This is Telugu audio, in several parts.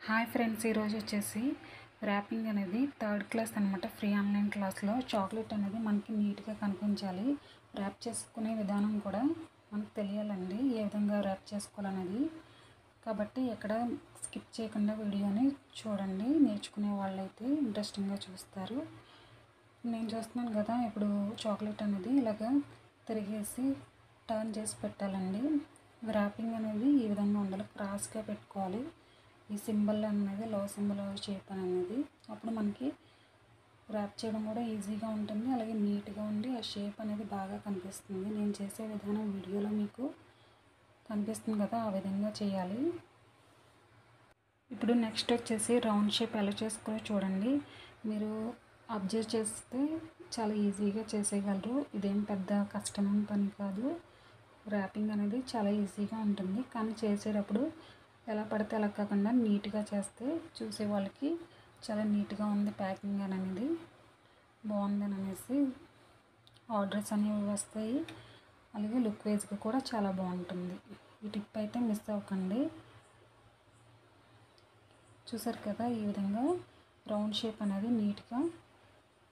హాయ్ ఫ్రెండ్స్, ఈరోజు వచ్చేసి ర్యాపింగ్ అనేది థర్డ్ క్లాస్ అనమాట. ఫ్రీ ఆన్లైన్ క్లాస్లో చాక్లెట్ అనేది మనకి నీట్గా కనిపించాలి. ర్యాప్ చేసుకునే విధానం కూడా మనకు తెలియాలండి, ఏ విధంగా ర్యాప్ చేసుకోవాలనేది. కాబట్టి ఎక్కడ స్కిప్ చేయకుండా వీడియోని చూడండి. నేర్చుకునే వాళ్ళైతే ఇంట్రెస్టింగ్గా చూస్తారు. నేను చూస్తున్నాను కదా, ఇప్పుడు చాక్లెట్ అనేది ఇలాగా తిరిగేసి టర్న్ చేసి పెట్టాలండి. ర్యాపింగ్ అనేది ఈ విధంగా ఉండాలి, క్రాస్గా పెట్టుకోవాలి. ఈ సింబల్ అనేది లో సింబల్ షేప్ అనేది, అప్పుడు మనకి ర్యాప్ చేయడం కూడా ఈజీగా ఉంటుంది, అలాగే నీట్గా ఉండి ఆ షేప్ అనేది బాగా కనిపిస్తుంది. నేను చేసే విధానం వీడియోలో మీకు కనిపిస్తుంది కదా, ఆ విధంగా చేయాలి. ఇప్పుడు నెక్స్ట్ వచ్చేసి రౌండ్ షేప్ ఎలా చేసుకోవాలో చూడండి. మీరు అబ్జర్వ్ చేస్తే చాలా ఈజీగా చేసేయగలరు. ఇదేం పెద్ద కష్టమైన పని కాదు. ర్యాపింగ్ అనేది చాలా ఈజీగా ఉంటుంది, కానీ చేసేటప్పుడు ఎలా పడితే అలా కాకుండా నీట్గా చేస్తే చూసే వాళ్ళకి చాలా నీట్గా ఉంది ప్యాకింగ్ అనేది, బాగుందని అనేసి ఆర్డర్స్ అనేవి వస్తాయి. అలాగే లుక్ వైజ్గా కూడా చాలా బాగుంటుంది. ఈ టిప్ అయితే మిస్ అవ్వకండి. చూసారు కదా, ఈ విధంగా రౌండ్ షేప్ అనేది నీట్గా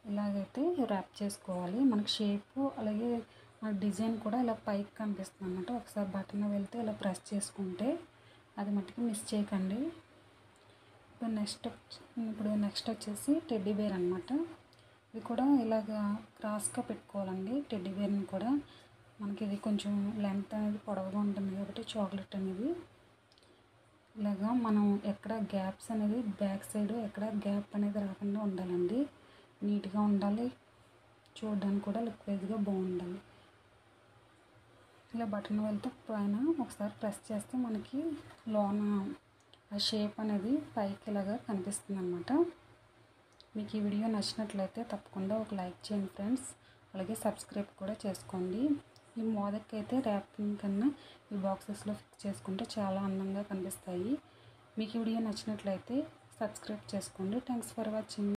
ఇలాగైతే ర్యాప్ చేసుకోవాలి. మనకి షేపు అలాగే మన డిజైన్ కూడా ఇలా పైకి కనిపిస్తుంది అన్నమాట. ఒకసారి బటన్ వెళ్తే ఇలా ప్రెస్ చేసుకుంటే అది మట్టుకు మిస్ చేయకండి. ఇప్పుడు నెక్స్ట్ వచ్చేసి టెడ్డీ బేర్ అనమాట. ఇది కూడా ఇలాగా క్రాస్గా పెట్టుకోవాలండి. టెడ్డీ బేర్ని కూడా మనకి ఇది కొంచెం లెంత్ అనేది పొడవుగా ఉంటుంది కాబట్టి చాక్లెట్ అనేది ఇలాగా మనం ఎక్కడ గ్యాప్స్ అనేది బ్యాక్ సైడ్ ఎక్కడ గ్యాప్ అనేది రాకుండా ఉండాలండి. నీట్గా ఉండాలి, చూడడానికి కూడా లుక్ వైజ్గా బాగుండాలి. ఇలా బటన్ వెళ్తే పైన ఒకసారి ప్రెస్ చేస్తే మనకి లోన ఆ షేప్ అనేది పైకి ఇలాగా కనిపిస్తుంది అన్నమాట. మీకు ఈ వీడియో నచ్చినట్లయితే తప్పకుండా ఒక లైక్ చేయండి ఫ్రెండ్స్, అలాగే సబ్స్క్రైబ్ కూడా చేసుకోండి. ఈ మోదకైతే ర్యాపింగ్ కన్నా ఈ బాక్సెస్లో ఫిక్స్ చేసుకుంటే చాలా అందంగా కనిపిస్తాయి. మీకు ఈ వీడియో నచ్చినట్లయితే సబ్స్క్రైబ్ చేసుకోండి. Thanks for watching.